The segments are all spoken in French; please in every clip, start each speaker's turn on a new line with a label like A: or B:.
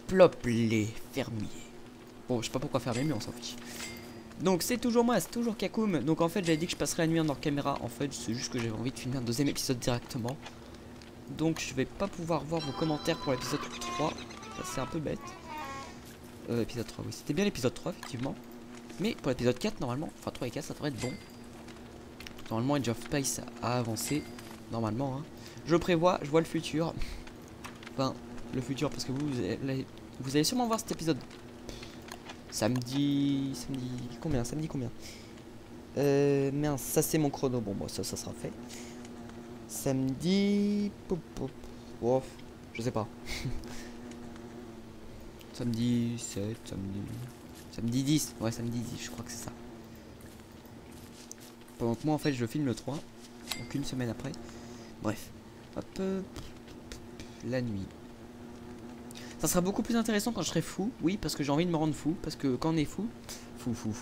A: Plop les fermiers. Bon, je sais pas pourquoi fermier, mais on s'en fiche. Donc c'est toujours moi, c'est toujours Kakoum. Donc en fait j'avais dit que je passerais la nuit en hors caméra. En fait c'est juste que j'avais envie de filmer un deuxième épisode directement. Donc je vais pas pouvoir voir vos commentaires pour l'épisode 3. Ça c'est un peu bête. Épisode 3, oui c'était bien l'épisode 3 effectivement. Mais pour l'épisode 4 normalement, enfin 3 et 4 ça devrait être bon. Normalement Age of Space a avancé. Normalement hein. Je prévois, je vois le futur. Enfin le futur parce que vous allez sûrement voir cet épisode. Samedi combien? Samedi combien? Merde, ça c'est mon chrono. Bon, moi ça sera fait. Samedi. Oh, je sais pas. Samedi 7, samedi 10. Ouais, samedi 10, je crois que c'est ça. Pendant que moi en fait je filme le 3. Donc une semaine après. Bref. Hop. La nuit. Ça sera beaucoup plus intéressant quand je serai fou. Oui, parce que j'ai envie de me rendre fou. Parce que quand on est fou,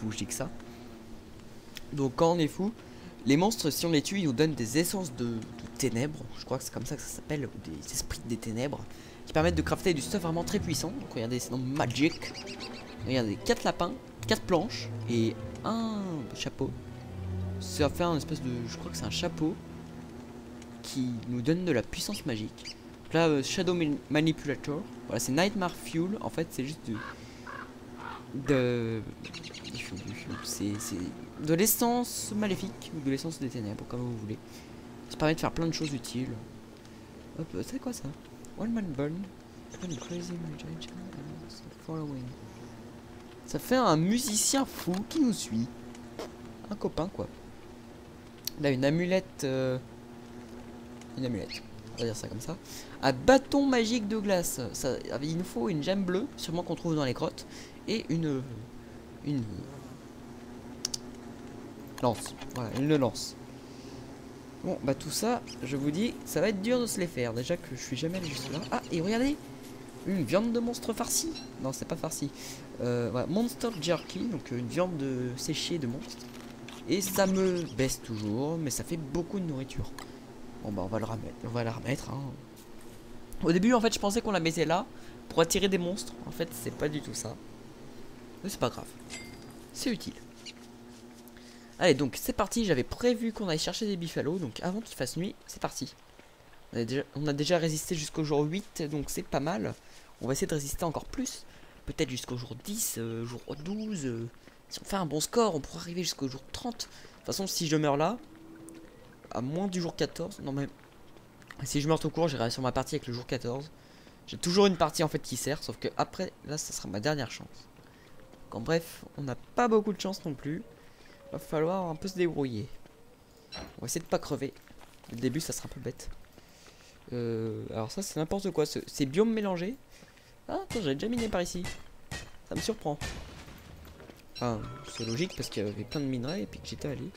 A: je dis que ça. Donc quand on est fou, les monstres, si on les tue, ils nous donnent des essences de ténèbres. Je crois que c'est comme ça que ça s'appelle, ou des esprits des ténèbres, qui permettent de crafter du stuff vraiment très puissant. Donc regardez, c'est dans Magic. Regardez, 4 lapins, 4 planches et un chapeau. Ça fait un espèce de... Je crois que c'est un chapeau qui nous donne de la puissance magique. Là, Shadow Manipulator. Voilà, c'est Nightmare Fuel. En fait, c'est juste du fuel. C'est de l'essence maléfique ou de l'essence des ténèbres, comme vous voulez. Ça permet de faire plein de choses utiles. Hop, c'est quoi ça? One man burn. Ça fait un musicien fou qui nous suit. Un copain, quoi. Là, une amulette. Une amulette. On va dire ça comme ça. Un bâton magique de glace. Ça, il nous faut une gemme bleue, sûrement qu'on trouve dans les grottes. Et une lance. Voilà, une lance. Bon, bah tout ça, je vous dis, ça va être dur de se les faire. Déjà que je suis jamais allé juste là. Ah, et regardez, une viande de monstre farcie. Non, c'est pas farci. Voilà, Monster Jerky, donc une viande séchée de monstre. Et ça me baisse toujours, mais ça fait beaucoup de nourriture. Bon bah on va le remettre, on va la remettre. Hein. Au début, en fait, je pensais qu'on la mettait là pour attirer des monstres. En fait, c'est pas du tout ça. Mais c'est pas grave. C'est utile. Allez, donc c'est parti. J'avais prévu qu'on aille chercher des buffalos. Donc avant qu'il fasse nuit, c'est parti. On a déjà résisté jusqu'au jour 8. Donc c'est pas mal. On va essayer de résister encore plus. Peut-être jusqu'au jour 10, jour 12. Si on fait un bon score, on pourra arriver jusqu'au jour 30. De toute façon, si je meurs là, à moins du jour 14. Non, mais si je meurs tout court, j'irai sur ma partie avec le jour 14. J'ai toujours une partie en fait qui sert. Sauf que après, là, ça sera ma dernière chance. Donc, en bref, on n'a pas beaucoup de chance non plus. Va falloir un peu se débrouiller. On va essayer de pas crever. Le début ça sera un peu bête. Alors ça c'est n'importe quoi. C'est biome mélangé. Ah attends, j'avais déjà miné par ici. Ça me surprend. Enfin c'est logique parce qu'il y avait plein de minerais et puis que j'étais allé.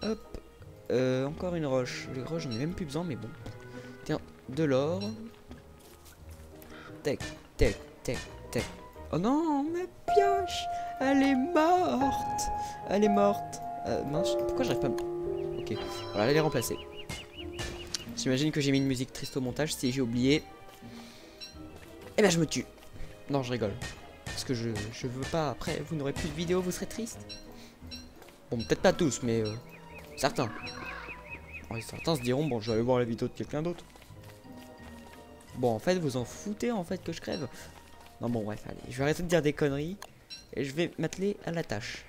A: Hop. Encore une roche. Les roches j'en ai même plus besoin mais bon. Tiens, de l'or. Tac, tac, tac, tac. Oh non, ma pioche. Elle est morte. Elle est morte. Mince, pourquoi j'arrive pas à me... Ok, voilà, elle est remplacée. J'imagine que j'ai mis une musique triste au montage. Si j'ai oublié, eh ben je me tue. Non, je rigole. Parce que je veux pas, après, vous n'aurez plus de vidéos, vous serez triste. Bon, peut-être pas tous, mais certains. Ouais, certains se diront, bon, je vais aller voir la vidéo de quelqu'un d'autre. Bon, en fait, vous en foutez, en fait, que je crève. Non, bon, bref, allez, je vais arrêter de dire des conneries. Et je vais m'atteler à la tâche.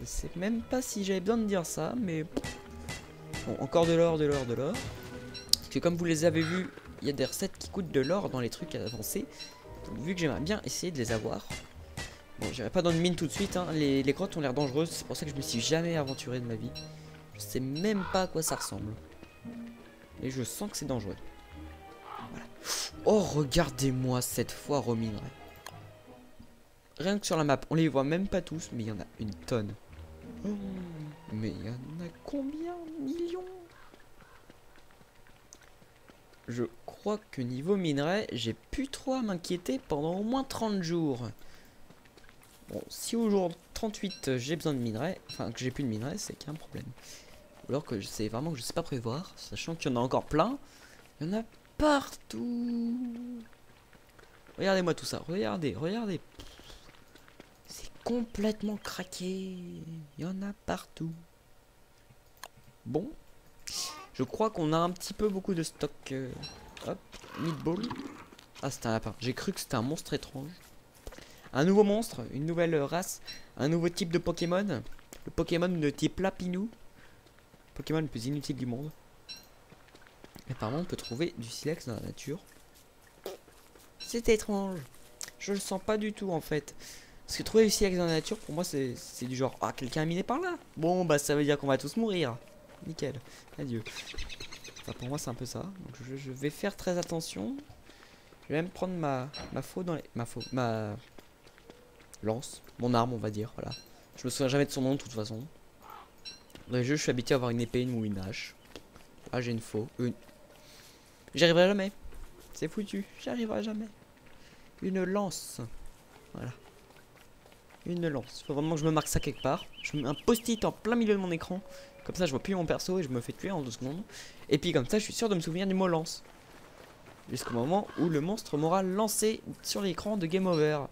A: Je sais même pas si j'avais besoin de dire ça, mais... Bon, encore de l'or, de l'or, de l'or. Parce que comme vous les avez vus, il y a des recettes qui coûtent de l'or dans les trucs avancés. Donc vu que j'aimerais bien essayer de les avoir. Bon, j'irai pas dans une mine tout de suite, hein. Les grottes ont l'air dangereuses, c'est pour ça que je me suis jamais aventuré de ma vie. Je sais même pas à quoi ça ressemble. Et je sens que c'est dangereux. Voilà. Oh, regardez-moi cette foire aux minerais. Rien que sur la map, on les voit même pas tous, mais il y en a une tonne. Oh, mais il y en a combien? Millions? Je crois que niveau minerai, j'ai plus trop à m'inquiéter pendant au moins 30 jours. Bon, si au jour 38 j'ai besoin de minerai, enfin que j'ai plus de minerai, c'est qu'il y a un problème. Ou alors que c'est vraiment que je sais pas prévoir, sachant qu'il y en a encore plein. Il y en a partout. Regardez-moi tout ça. Regardez, regardez. C'est complètement craqué. Il y en a partout. Bon. Je crois qu'on a un petit peu beaucoup de stock. Hop, meatball. Ah, c'était un lapin. J'ai cru que c'était un monstre étrange. Un nouveau monstre, une nouvelle race, un nouveau type de Pokémon. Le Pokémon de type Lapinou. Pokémon le plus inutile du monde. Et apparemment, on peut trouver du silex dans la nature. C'est étrange. Je le sens pas du tout en fait. Parce que trouver du silex dans la nature, pour moi, c'est du genre, ah, quelqu'un a miné par là. Bon, bah, ça veut dire qu'on va tous mourir. Nickel. Adieu. Enfin, pour moi, c'est un peu ça. Donc, je vais faire très attention. Je vais même prendre ma faux dans les... Ma lance. Mon arme, on va dire. Voilà. Je me souviens jamais de son nom, de toute façon. Dans les jeux, je suis habitué à avoir une épée ou une hache. Ah, j'ai une faux. J'y arriverai jamais. C'est foutu. J'y arriverai jamais. Une lance. Voilà. Une lance. Faut vraiment que je me marque ça quelque part. Je mets un post-it en plein milieu de mon écran. Comme ça, je vois plus mon perso et je me fais tuer en 2 secondes. Et puis comme ça, je suis sûr de me souvenir du mot lance. Jusqu'au moment où le monstre m'aura lancé sur l'écran de Game Over.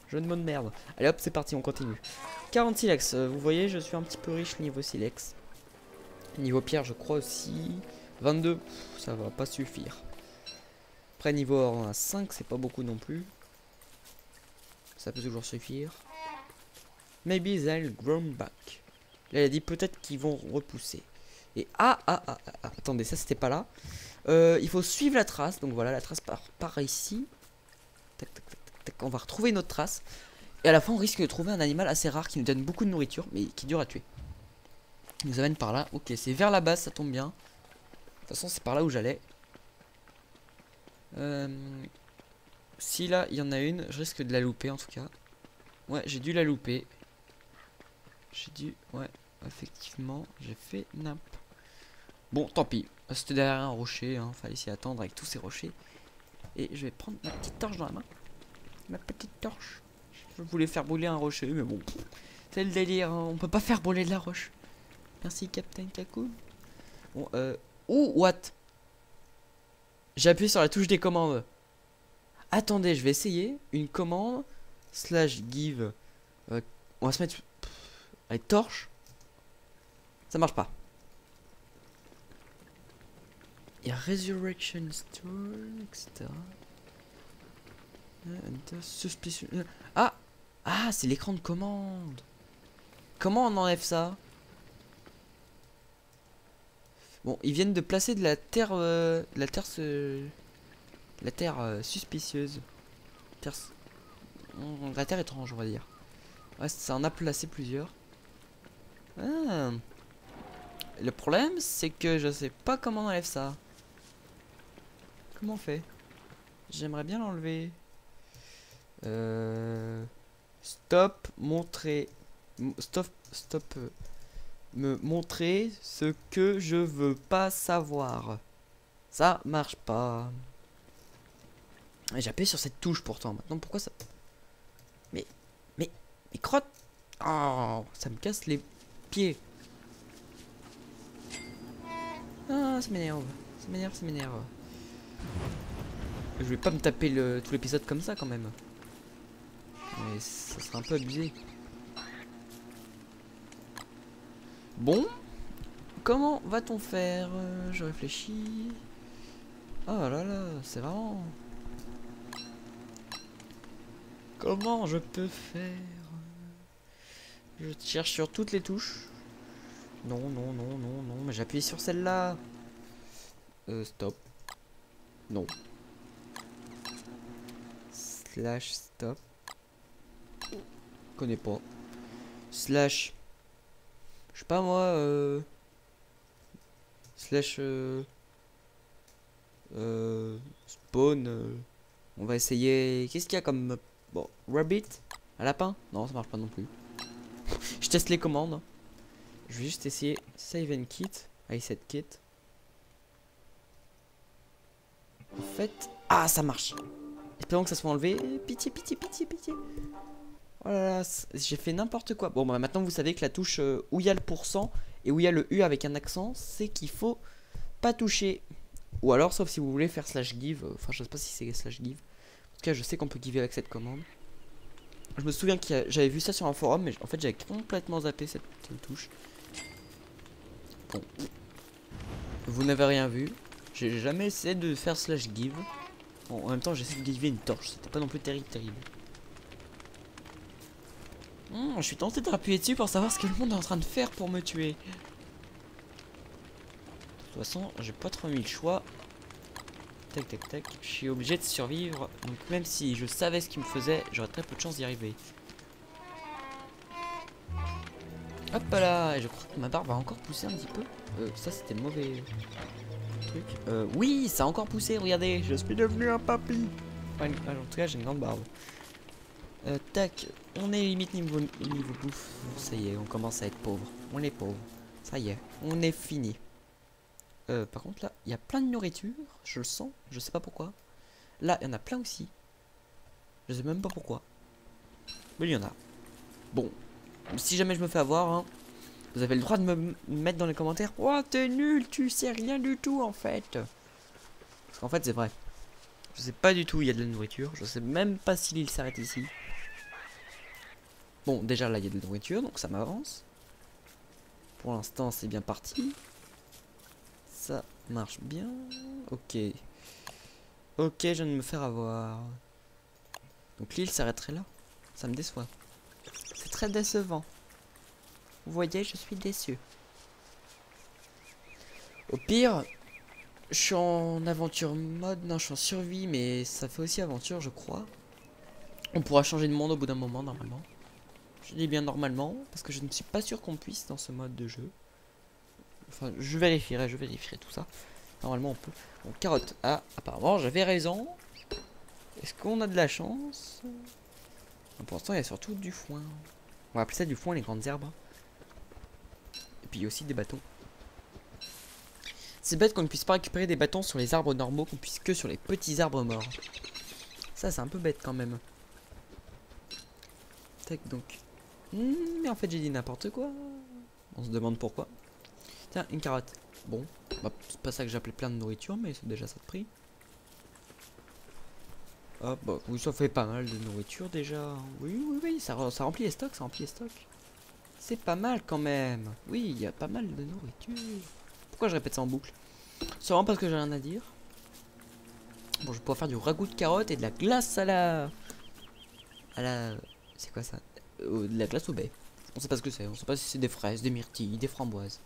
A: Jeu de mots de merde. Allez hop, c'est parti, on continue. 40 silex. Vous voyez, je suis un petit peu riche niveau silex. Niveau pierre, je crois aussi. 22, ça va pas suffire. Après, niveau or, on a 5, c'est pas beaucoup non plus. Ça peut toujours suffire. Maybe they'll grow back. Là, il a dit peut-être qu'ils vont repousser. Et attendez, ça c'était pas là. Il faut suivre la trace. Donc voilà, la trace part ici. Tac, tac, tac, tac, tac. On va retrouver notre trace. Et à la fin, on risque de trouver un animal assez rare qui nous donne beaucoup de nourriture, mais qui dure à tuer. Il nous amène par là. Ok, c'est vers la base, ça tombe bien. De toute façon, c'est par là où j'allais. Si là, il y en a une, je risque de la louper en tout cas. Ouais, j'ai dû la louper. Ouais, effectivement, j'ai fait nimp. Bon, tant pis. C'était derrière un rocher, hein. Fallait s'y attendre avec tous ces rochers. Et je vais prendre ma petite torche dans la main. Ma petite torche. Je voulais faire brûler un rocher, mais bon. C'est le délire, hein. On peut pas faire brûler de la roche. Merci, Captain Kaku. Bon, what? J'ai appuyé sur la touche des commandes. Attendez, je vais essayer. Une commande. /give. On va se mettre avec torche. Ça marche pas. Il y a Resurrection Store, etc. Suspicion. Ah! Ah, c'est l'écran de commande. Comment on enlève ça? Bon, ils viennent de placer de la terre, la terre suspicieuse. La terre étrange, on va dire. Ouais, ça en a placé plusieurs. Ah. Le problème, c'est que je sais pas comment on enlève ça. Comment on fait? J'aimerais bien l'enlever. Stop, montrer. Stop. Me montrer ce que je veux pas savoir. Ça marche pas. J'ai appuyé sur cette touche pourtant. Maintenant, pourquoi ça... Mais crotte. Oh, ça me casse les pieds. Ah, ça m'énerve. Ça m'énerve. Je vais pas me taper tout l'épisode comme ça quand même. Mais ça serait un peu abusé. Bon. Comment va-t-on faire? Je réfléchis. Oh là là, c'est vraiment... Comment je peux faire? Je cherche sur toutes les touches. Non, mais j'appuie sur celle-là. Stop. Non. /stop. Connais pas. / je sais pas moi. / spawn. On va essayer. Qu'est-ce qu'il y a comme... Bon, rabbit. Un lapin? Non, ça marche pas non plus. Je teste les commandes. Je vais juste essayer save and kit. Reset kit. En fait... Ah, ça marche. Espérons que ça soit enlevé. Pitié. Oh là là, j'ai fait n'importe quoi. Bon, bah maintenant vous savez que la touche où il y a le pourcent et où il y a le U avec un accent, c'est qu'il faut pas toucher. Ou alors, sauf si vous voulez faire /give. Enfin, je sais pas si c'est /give. cas, je sais qu'on peut giver avec cette commande. Je me souviens que j'avais vu ça sur un forum, mais en fait, j'avais complètement zappé cette touche. Bon. Vous n'avez rien vu. J'ai jamais essayé de faire slash give. Bon, en même temps, j'essaie de giver une torche. C'était pas non plus terrible. Je suis tenté de rappuyer dessus pour savoir ce que le monde est en train de faire pour me tuer. De toute façon, j'ai pas trop mis le choix. Tac tac tac. Je suis obligé de survivre. Donc même si je savais ce qu'il me faisait, j'aurais très peu de chance d'y arriver. Hop là. Et je crois que ma barbe va encore pousser un petit peu. Ça c'était mauvais truc. Oui, ça a encore poussé. Regardez, je suis devenu un papy. Enfin, en tout cas, j'ai une grande barbe. Tac, on est limite niveau bouffe. Ça y est, on commence à être pauvre. On est pauvre. Ça y est, on est fini. Par contre là, il y a plein de nourriture. Je le sens, je sais pas pourquoi. Là, il y en a plein aussi. Je sais même pas pourquoi. Mais il y en a. Bon, si jamais je me fais avoir, hein, vous avez le droit de me mettre dans les commentaires. Oh, t'es nul, tu sais rien du tout en fait. Parce qu'en fait, c'est vrai. Je sais pas du tout où il y a de la nourriture. Je sais même pas si l'île s'arrête ici. Bon, déjà là il y a de la nourriture, donc ça m'avance. Pour l'instant c'est bien parti. Ça marche bien. Ok. Ok, je viens de me faire avoir. Donc l'île s'arrêterait là. Ça me déçoit. C'est très décevant. Vous voyez, je suis déçu. Au pire, je suis en aventure mode. Non, je suis en survie, mais ça fait aussi aventure, je crois. On pourra changer de monde au bout d'un moment, normalement. Je dis bien normalement, parce que je ne suis pas sûr qu'on puisse dans ce mode de jeu. Enfin, je vérifierai tout ça. Normalement, on peut. Bon, carotte. Ah, apparemment, j'avais raison. Est-ce qu'on a de la chance? Pour l'instant, il y a surtout du foin. On va appeler ça du foin, les grandes herbes. Et puis, il y a aussi des bâtons. C'est bête qu'on ne puisse pas récupérer des bâtons sur les arbres normaux, qu'on puisse que sur les petits arbres morts. Ça, c'est un peu bête quand même. Tac, donc. Mais en fait, j'ai dit n'importe quoi. On se demande pourquoi. Tiens, une carotte. Bon, bah, c'est pas ça que j'appelais plein de nourriture, mais c'est déjà ça de prix. Ah bah oui, ça fait pas mal de nourriture déjà. Oui, ça remplit les stocks, C'est pas mal quand même. Oui, il y a pas mal de nourriture. Pourquoi je répète ça en boucle? C'est vraiment parce que j'ai rien à dire. Bon, je vais pouvoir faire du ragoût de carottes et de la glace à la... C'est quoi ça? De la glace au baie. On sait pas ce que c'est, on sait pas si c'est des fraises, des myrtilles, des framboises.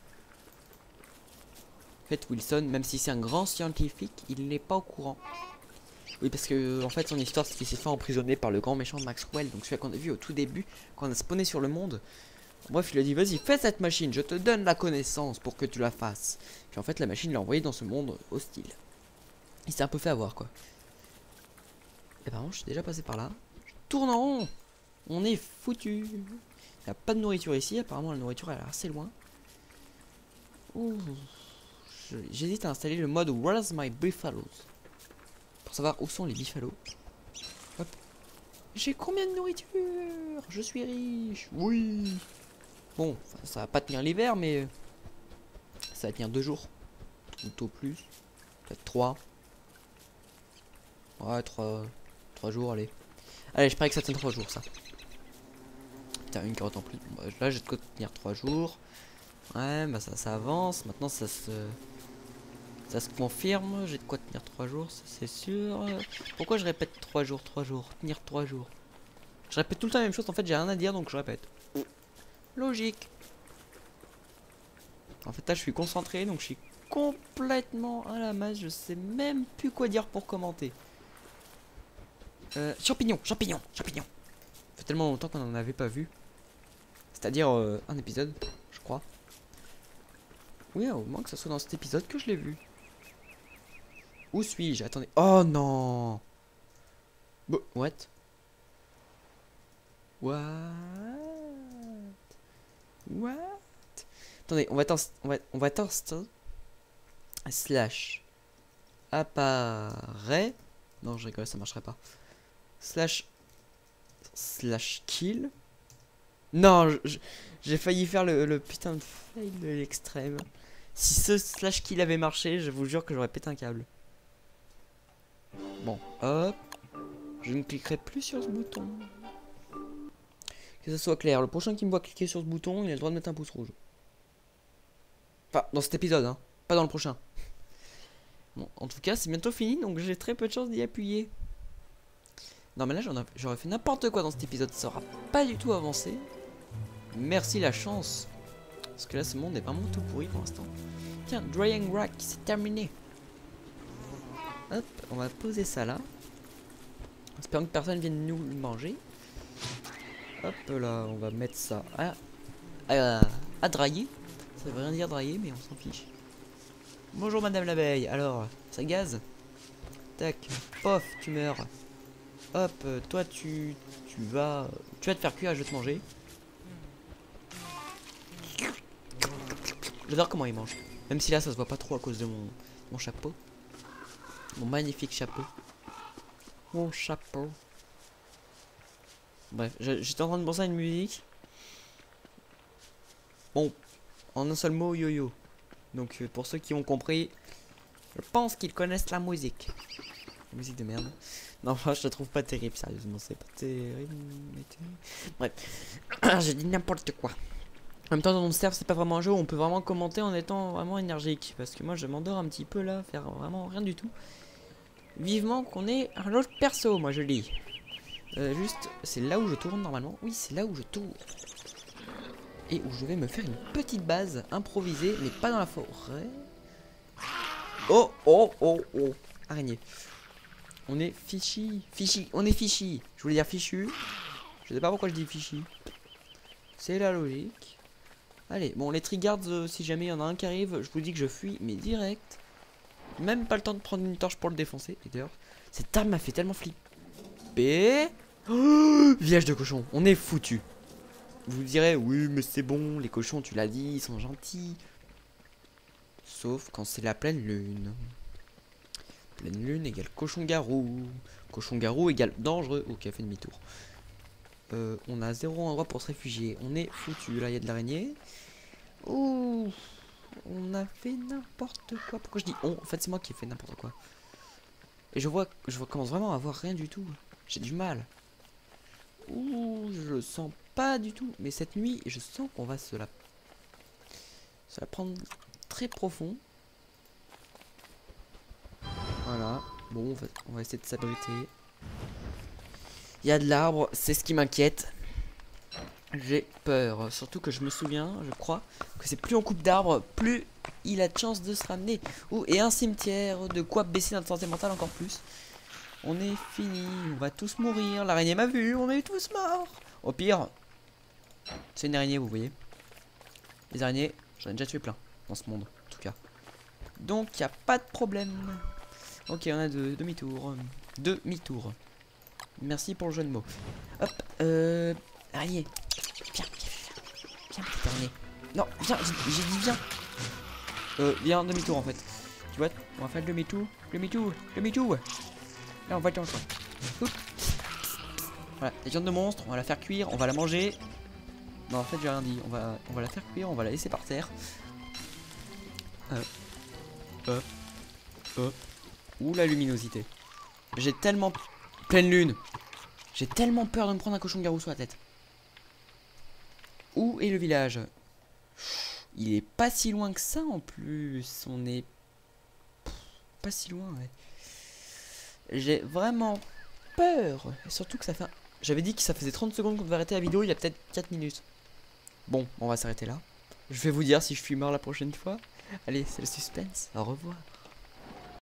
A: En fait, Wilson, même si c'est un grand scientifique, il n'est pas au courant. Oui, parce que en fait, son histoire, c'est qu'il s'est fait emprisonner par le grand méchant Maxwell. Donc celui qu'on a vu au tout début, quand on a spawné sur le monde. Bref, il lui a dit, vas-y, fais cette machine, je te donne la connaissance pour que tu la fasses. Puis en fait, la machine l'a envoyé dans ce monde hostile. Il s'est un peu fait avoir, quoi. Et par contre, je suis déjà passé par là. Je tourne en rond. On est foutu. Il n'y a pas de nourriture ici. Apparemment, la nourriture elle est assez loin. J'hésite à installer le mode Where's my buffaloes? Pour savoir où sont les buffalos. Hop. J'ai combien de nourriture? Je suis riche. Oui. Bon, ça va pas tenir l'hiver, mais ça va tenir 2 jours. Tout au plus. Peut-être 3. Ouais, 3 jours, allez. Allez, je parie que ça tient 3 jours, ça. Putain, une carotte en plus. Bon, bah, là, j'ai de quoi tenir 3 jours. Ouais, bah ça avance. Maintenant, ça se confirme. J'ai de quoi tenir 3 jours, ça c'est sûr. Pourquoi je répète 3 jours, 3 jours? Tenir 3 jours. Je répète tout le temps la même chose. En fait, j'ai rien à dire, donc je répète. Logique. En fait, là, je suis concentré, donc je suis complètement à la masse. Je sais même plus quoi dire pour commenter. Champignons. Ça fait tellement longtemps qu'on en avait pas vu. C'est-à-dire un épisode, je crois. Oui, au moins que ça soit dans cet épisode que je l'ai vu. Où suis-je? Attendez. Oh non. What? Attendez, on va tester. Slash apparaît. Non, je rigole, ça marcherait pas. Slash kill. Non, j'ai failli faire le putain de fail de l'extrême. Si ce slash kill avait marché, je vous jure que j'aurais pété un câble. Bon, hop. Je ne cliquerai plus sur ce bouton. Que ce soit clair, le prochain qui me voit cliquer sur ce bouton, il a le droit de mettre un pouce rouge. Enfin, dans cet épisode, hein. Pas dans le prochain. Bon, en tout cas, c'est bientôt fini, donc j'ai très peu de chance d'y appuyer. Non, mais là, j'aurais fait n'importe quoi dans cet épisode. Ça aura pas du tout avancé. Merci la chance. Parce que là, ce monde est vraiment tout pourri pour l'instant. Tiens, Dry and Rack, c'est terminé. Hop, on va poser ça là. Espérons que personne vienne nous le manger. Hop là, on va mettre ça à drailler. Ça veut rien dire drailler, mais on s'en fiche. Bonjour Madame l'abeille, alors, ça gaze. Tac, pof, tu meurs. Hop, toi tu vas te faire cuire et je vais te manger. J'adore comment il mange. Même si là ça se voit pas trop à cause de mon chapeau. Mon magnifique chapeau. Mon chapeau. Bref, j'étais en train de penser à une musique. Bon, en un seul mot, yo-yo. Donc pour ceux qui ont compris, je pense qu'ils connaissent la musique. La musique de merde. Non, moi je la trouve pas terrible, sérieusement, c'est pas terrible. Bref, j'ai dit n'importe quoi. En même temps, dans mon serve, c'est pas vraiment un jeu où on peut vraiment commenter en étant vraiment énergique. Parce que moi je m'endors un petit peu là, faire vraiment rien du tout. Vivement qu'on ait un autre perso, moi je lis. Juste, c'est là où je tourne normalement. Oui, c'est là où je tourne. Et où je vais me faire une petite base improvisée, mais pas dans la forêt. Oh, oh, oh, oh. Araignée. On est fichi. Fichi. On est fichi. Je voulais dire fichu. Je sais pas pourquoi je dis fichi. C'est la logique. Allez, bon, les triggards, si jamais il y en a un qui arrive, je vous dis que je fuis, mais direct. Même pas le temps de prendre une torche pour le défoncer. Et d'ailleurs, cette arme m'a fait tellement flipper. Oh, village de cochons, on est foutu. Vous direz, oui, mais c'est bon, les cochons, tu l'as dit, ils sont gentils. Sauf quand c'est la pleine lune. Pleine lune égale cochon-garou. Cochon-garou égale dangereux. Ok, fait demi-tour. On a 0 endroit pour se réfugier. On est foutu. Là, il y a de l'araignée. Ouh, on a fait n'importe quoi. Pourquoi je dis on? En fait, c'est moi qui ai fait n'importe quoi. Et je commence vraiment à voir rien du tout. J'ai du mal. Ouh, je le sens pas du tout. Mais cette nuit, je sens qu'on va se la prendre très profond. Voilà. Bon, on va essayer de s'abriter. Il y a de l'arbre, c'est ce qui m'inquiète. J'ai peur. Surtout que je me souviens, je crois, que c'est plus on coupe d'arbres, plus il a de chance de se ramener. Ouh, et un cimetière, de quoi baisser notre santé mentale encore plus. On est fini, on va tous mourir. L'araignée m'a vu, on est tous morts. Au pire, c'est une araignée, vous voyez. Les araignées, j'en ai déjà tué plein dans ce monde, en tout cas. Donc, il n'y a pas de problème. Ok, on a demi-tour. Demi-tour. Merci pour le jeu de mots. Hop, araignée. Viens, petite araignée. Non, viens, j'ai dit viens. Viens, demi-tour en fait. Tu vois, on va faire le demi-tour. Demi-tour. Là, on va être en choix. Voilà, la viande de monstre, on va la faire cuire, on va la manger. Non, en fait, j'ai rien dit. On va la faire cuire, on va la laisser par terre. Ouh, la luminosité. J'ai tellement... Pleine lune. J'ai tellement peur de me prendre un cochon-garou sur la tête. Où est le village? Il est pas si loin que ça en plus. On est... Pas si loin, ouais. J'ai vraiment peur. Et surtout que ça fait... J'avais dit que ça faisait 30 secondes qu'on devait arrêter la vidéo. Il y a peut-être 4 minutes. Bon, on va s'arrêter là. Je vais vous dire si je suis mort la prochaine fois. Allez, c'est le suspense. Au revoir.